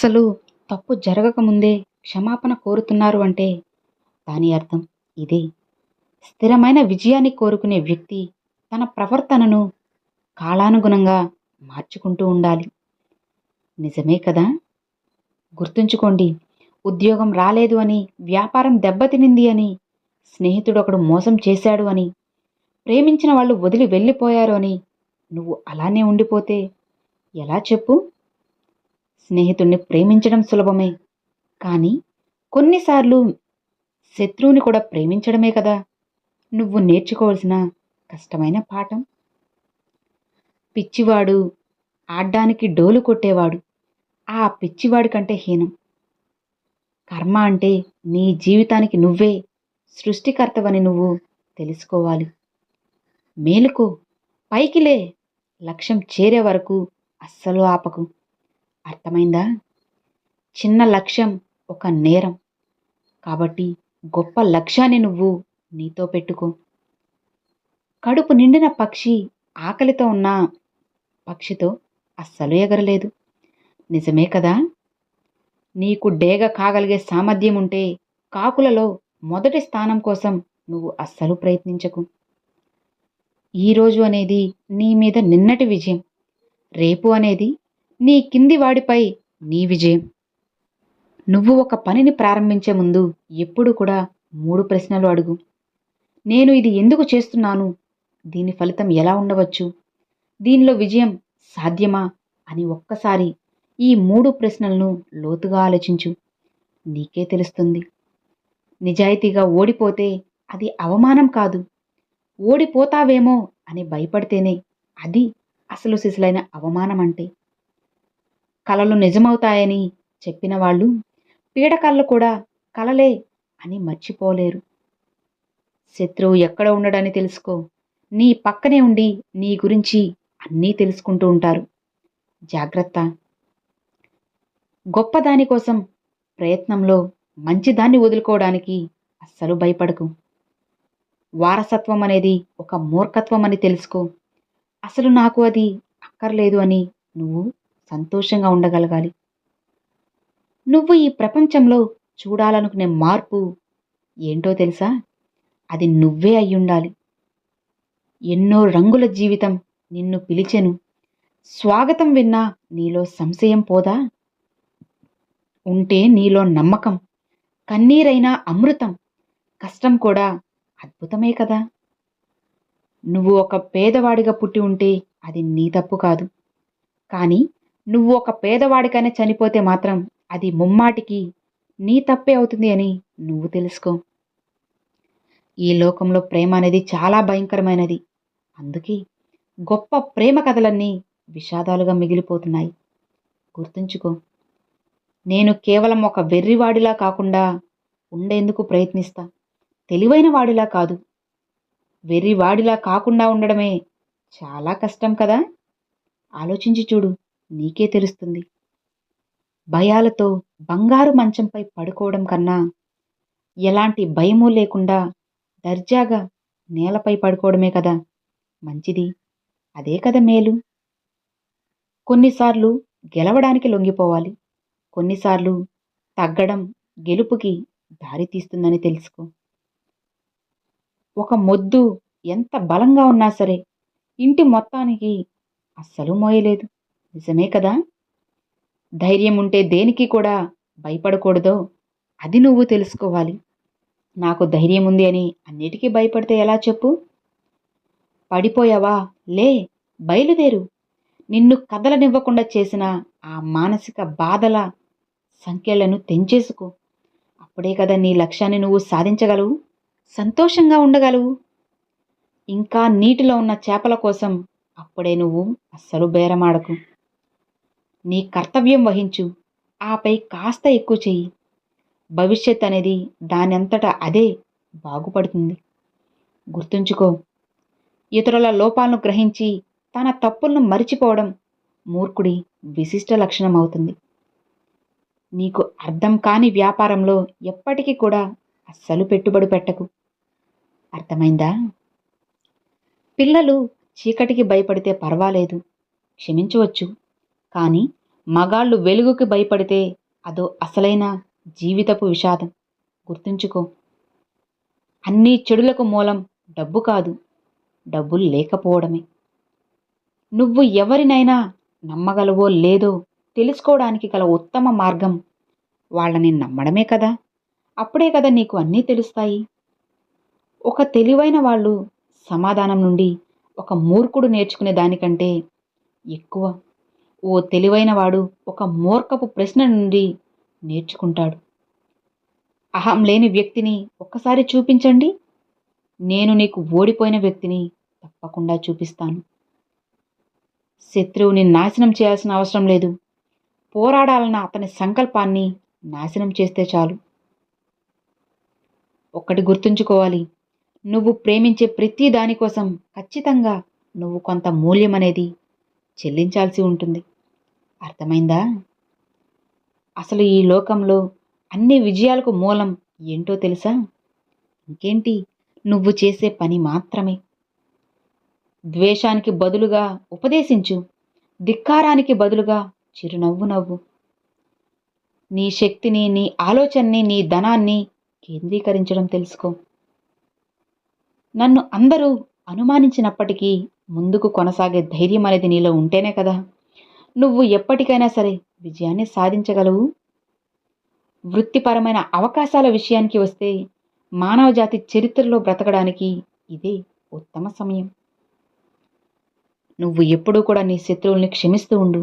అస్సలు తప్పు జరగకముందే క్షమాపణ కోరుతున్నారు అంటే దాని అర్థం ఇదే. స్థిరమైన విజయాన్ని కోరుకునే వ్యక్తి తన ప్రవర్తనను కాలానుగుణంగా మార్చుకుంటూ ఉండాలి. నిజమే కదా? గుర్తుంచుకోండి, ఉద్యోగం రాలేదు అని, వ్యాపారం దెబ్బతినింది అని, స్నేహితుడొకడు మోసం చేశాడు అని, ప్రేమించిన వాళ్ళు వదిలి వెళ్ళిపోయారు అని నువ్వు అలానే ఉండిపోతే ఎలా చెప్పు? స్నేహితుణ్ణి ప్రేమించడం సులభమే, కానీ కొన్నిసార్లు శత్రువుని కూడా ప్రేమించడమే కదా నువ్వు నేర్చుకోవాల్సిన కష్టమైన పాఠం. పిచ్చివాడు ఆడ్డానికి డోలు కొట్టేవాడు ఆ పిచ్చివాడి కంటే హీనం. కర్మ అంటే నీ జీవితానికి నువ్వే సృష్టికర్తవని నువ్వు తెలుసుకోవాలి. మేలుకో, పైకిలే, లక్ష్యం చేరే వరకు అస్సలు ఆపకు. అర్థమైందా? చిన్న లక్ష్యం ఒక నేరం, కాబట్టి గొప్ప లక్ష్యాన్ని నువ్వు నీతో పెట్టుకో. కడుపు నిండిన పక్షి ఆకలితో ఉన్న పక్షితో అస్సలు ఎగరలేదు. నిజమే కదా? నీకు డేగ కాగలిగే సామర్థ్యం ఉంటే కాకులలో మొదటి స్థానం కోసం నువ్వు అస్సలు ప్రయత్నించకు. ఈరోజు అనేది నీ మీద నిన్నటి విజయం, రేపు అనేది నీ కింది వాడిపై నీ విజయం. నువ్వు ఒక పనిని ప్రారంభించే ముందు ఎప్పుడు కూడా 3 ప్రశ్నలు అడుగు. నేను ఇది ఎందుకు చేస్తున్నాను? దీని ఫలితం ఎలా ఉండవచ్చు? దీనిలో విజయం సాధ్యమా అని ఒక్కసారి ఈ 3 ప్రశ్నలను లోతుగా ఆలోచించు. నీకే తెలుస్తుంది. నిజాయితీగా ఓడిపోతే అది అవమానం కాదు, ఓడిపోతావేమో అని భయపడితేనే అది అసలు సిసలైన అవమానం అంటే. కలలు నిజమవుతాయని చెప్పిన వాళ్ళు పీడకలలు కూడా కలలే అని మర్చిపోలేరు. శత్రువు ఎక్కడ ఉండడని తెలుసుకో. నీ పక్కనే ఉండి నీ గురించి అన్నీ తెలుసుకుంటూ ఉంటారు. జాగ్రత్త. గొప్పదాని కోసం ప్రయత్నంలో మంచిదాన్ని వదులుకోవడానికి అస్సలు భయపడకు. వారసత్వం అనేది ఒక మూర్ఖత్వం అని తెలుసుకో. అసలు నాకు అది అక్కర్లేదు అని నువ్వు సంతోషంగా ఉండగలగాలి. నువ్వు ఈ ప్రపంచంలో చూడాలనుకునే మార్పు ఏంటో తెలుసా? అది నువ్వే అయ్యుండాలి. ఎన్నో రంగుల జీవితం నిన్ను పిలిచెను. స్వాగతం విన్నా నీలో సంశయం పోదా? ఉంటే నీలో నమ్మకం, కన్నీరైనా అమృతం, కష్టం కూడా అద్భుతమే కదా. నువ్వు ఒక పేదవాడిగా పుట్టి ఉంటే అది నీ తప్పు కాదు, కానీ నువ్వు ఒక పేదవాడికైనా చనిపోతే మాత్రం అది ముమ్మాటికి నీ తప్పే అవుతుంది అని నువ్వు తెలుసుకో. ఈ లోకంలో ప్రేమ అనేది చాలా భయంకరమైనది. అందుకే గొప్ప ప్రేమ కథలన్నీ విషాదాలుగా మిగిలిపోతున్నాయి. గుర్తుంచుకో. నేను కేవలం ఒక వెర్రివాడిలా కాకుండా ఉండేందుకు ప్రయత్నిస్తా. తెలివైన వాడిలా కాదు. వెర్రివాడిలా కాకుండా ఉండడమే చాలా కష్టం కదా. ఆలోచించి చూడు, నీకే తెలుస్తుంది. భయాలతో బంగారు మంచంపై పడుకోవడం కన్నా ఎలాంటి భయమూ లేకుండా దర్జాగా నేలపై పడుకోవడమే కదా మంచిది. అదే కదా మేలు. కొన్నిసార్లు గెలవడానికి లొంగిపోవాలి, కొన్నిసార్లు తగ్గడం గెలుపుకి దారి తీస్తుందని తెలుసుకో. ఒక మొద్దు ఎంత బలంగా ఉన్నా సరే ఇంటి మొత్తానికి అస్సలు మోయలేదు. నిజమే కదా? ధైర్యం ఉంటే దేనికి కూడా భయపడకూడదో అది నువ్వు తెలుసుకోవాలి. నాకు ధైర్యం ఉంది అని అన్నిటికీ భయపడితే ఎలా చెప్పు? పడిపోయావా? లే, బయలుదేరు. నిన్ను కదలనివ్వకుండా చేసిన ఆ మానసిక బాధల సంఖ్యలను తెంచేసుకో. అప్పుడే కదా నీ లక్ష్యాన్ని నువ్వు సాధించగలవు, సంతోషంగా ఉండగలవు. ఇంకా నీటిలో ఉన్న చేపల కోసం అప్పుడే నువ్వు అస్సలు బేరమాడకు. నీ కర్తవ్యం వహించు, ఆపై కాస్త ఎక్కువ చెయ్యి. భవిష్యత్ అనేది దానంతటా అదే బాగుపడుతుంది. గుర్తుంచుకో, ఇతరుల లోపాలను గ్రహించి తన తప్పులను మరిచిపోవడం మూర్ఖుడి విశిష్ట లక్షణం అవుతుంది. నీకు అర్థం కాని వ్యాపారంలో ఎప్పటికీ కూడా అస్సలు పెట్టుబడి పెట్టకు. అర్థమైందా? పిల్లలు చీకటికి భయపడితే పర్వాలేదు, క్షమించవచ్చు, కానీ మగాళ్ళు వెలుగుకి భయపడితే అదో అసలైన జీవితపు విషాదం. గుర్తుంచుకో. అన్ని చెడులకు మూలం డబ్బు కాదు, డబ్బులు లేకపోవడమే. నువ్వు ఎవరినైనా నమ్మగలవో లేదో తెలుసుకోవడానికి గల ఉత్తమ మార్గం వాళ్ళని నమ్మడమే కదా. అప్పుడే కదా నీకు అన్నీ తెలుస్తాయి. ఒక తెలివైన వాళ్ళు సమాధానం నుండి ఒక మూర్ఖుడు నేర్చుకునే దానికంటే ఎక్కువ ఓ తెలివైన వాడు ఒక మూర్ఖపు ప్రశ్న నుండి నేర్చుకుంటాడు. అహం లేని వ్యక్తిని ఒక్కసారి చూపించండి, నేను నీకు ఓడిపోయిన వ్యక్తిని తప్పకుండా చూపిస్తాను. శత్రువుని నాశనం చేయాల్సిన అవసరం లేదు, పోరాడాలన్న అతని సంకల్పాన్ని నాశనం చేస్తే చాలు. ఒక్కటి గుర్తుంచుకోవాలి, నువ్వు ప్రేమించే ప్రతి దానికోసం ఖచ్చితంగా నువ్వు కొంత మూల్యం అనేది చెల్లించాల్సి ఉంటుంది. అర్థమైందా? అసలు ఈ లోకంలో అన్ని విజయాలకు మూలం ఏంటో తెలుసా? ఇంకేంటి, నువ్వు చేసే పని మాత్రమే. ద్వేషానికి బదులుగా ఉపదేశించు, ధిక్కారానికి బదులుగా చిరునవ్వు నవ్వు. నీ శక్తిని, నీ ఆలోచనని, నీ ధనాన్ని కేంద్రీకరించడం తెలుసుకో. నన్ను అందరూ అనుమానించినప్పటికీ ముందుకు కొనసాగే ధైర్యం అనేది నీలో ఉంటేనే కదా నువ్వు ఎప్పటికైనా సరే విజయాన్ని సాధించగలవు. వృత్తిపరమైన అవకాశాల విషయానికి వస్తే మానవజాతి చరిత్రలో బ్రతకడానికి ఇదే ఉత్తమ సమయం. నువ్వు ఎప్పుడూ కూడా నీ శత్రువుల్ని క్షమిస్తూ ఉండు.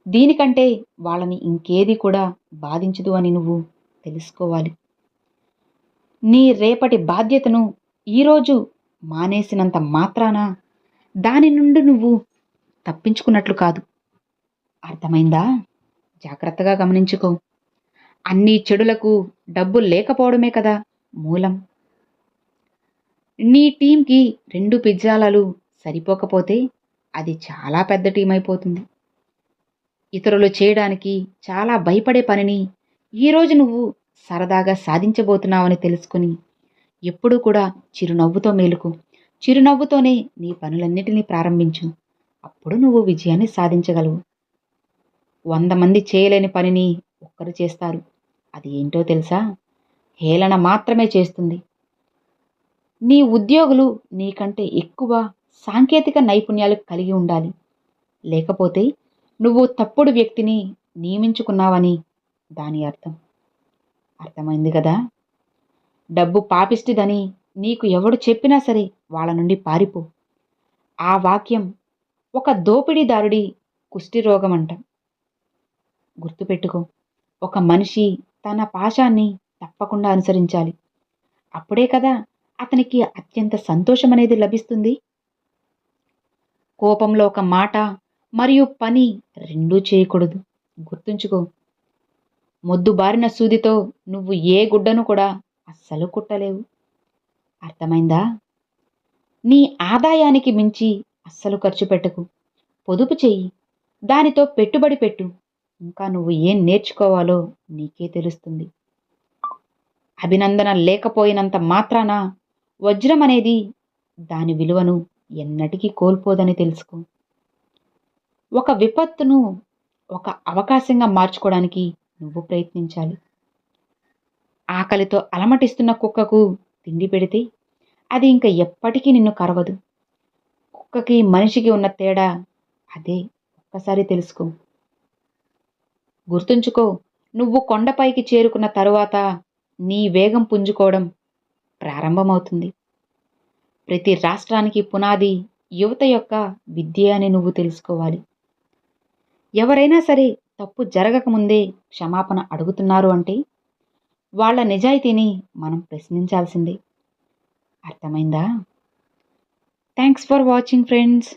దీనికంటే వాళ్ళని ఇంకేది కూడా బాధించదు అని నువ్వు తెలుసుకోవాలి. నీ రేపటి బాధ్యతను ఈరోజు మానేసినంత మాత్రాన దాని నుండి నువ్వు తప్పించుకున్నట్లు కాదు. అర్థమైందా? జాగ్రత్తగా గమనించుకో. అన్ని చెడులకు డబ్బు లేకపోవడమే కదా మూలం. నీ టీంకి 2 పిజ్జాలు సరిపోకపోతే అది చాలా పెద్ద టీం అయిపోతుంది. ఇతరులు చేయడానికి చాలా భయపడే పనిని ఈరోజు నువ్వు సరదాగా సాధించబోతున్నావని తెలుసుకుని ఎప్పుడూ కూడా చిరునవ్వుతో మేలుకు. చిరునవ్వుతోనే నీ పనులన్నిటినీ ప్రారంభించు. అప్పుడు నువ్వు విజయాన్ని సాధించగలవు. 100 మంది చేయలేని పనిని ఒక్కరు చేస్తారు. అది ఏంటో తెలుసా? హేళన మాత్రమే చేస్తుంది. నీ ఉద్యోగులు నీకంటే ఎక్కువ సాంకేతిక నైపుణ్యాలు కలిగి ఉండాలి. లేకపోతే నువ్వు తప్పుడు వ్యక్తిని నియమించుకున్నావని దాని అర్థం. అర్థమైంది కదా? డబ్బు పాపిష్టిదని నీకు ఎవడు చెప్పినా సరే వాళ్ళ నుండి పారిపో. ఆ వాక్యం ఒక దోపిడీదారుడి కుష్ఠిరోగం అంట. గుర్తుపెట్టుకో. ఒక మనిషి తన పాశాన్ని తప్పకుండా అనుసరించాలి. అప్పుడే కదా అతనికి అత్యంత సంతోషం అనేది లభిస్తుంది. కోపంలో ఒక మాట మరియు పని రెండూ చేయకూడదు. గుర్తుంచుకో. మొద్దుబారిన సూదితో నువ్వు ఏ గుడ్డను కూడా అస్సలు కుట్టలేవు. అర్థమైందా? నీ ఆదాయానికి మించి అస్సలు ఖర్చు పెట్టకు. పొదుపు చెయ్యి, దానితో పెట్టుబడి పెట్టు. ఇంకా నువ్వు ఏం నేర్చుకోవాలో నీకే తెలుస్తుంది. అభినందన లేకపోయినంత మాత్రాన వజ్రం అనేది దాని విలువను ఎన్నటికీ కోల్పోదని తెలుసుకో. ఒక విపత్తును ఒక అవకాశంగా మార్చుకోవడానికి నువ్వు ప్రయత్నించాలి. ఆకలితో అలమటిస్తున్న కుక్కకు తిండి పెడితే అది ఇంకా ఎప్పటికీ నిన్ను కరవదు. కుక్కకి మనిషికి ఉన్న తేడా అదే. ఒక్కసారి తెలుసుకో. గుర్తుంచుకో. నువ్వు కొండపైకి చేరుకున్న తరువాత నీ వేగం పుంజుకోవడం ప్రారంభమవుతుంది. ప్రతి రాష్ట్రానికి పునాది యువత యొక్క విద్య అని నువ్వు తెలుసుకోవాలి. ఎవరైనా సరే తప్పు జరగకముందే క్షమాపణ అడుగుతున్నారు అంటే వాళ్ళ నిజాయితీని మనం ప్రశ్నించాల్సిందే. అర్థమైందా? Thanks for watching friends.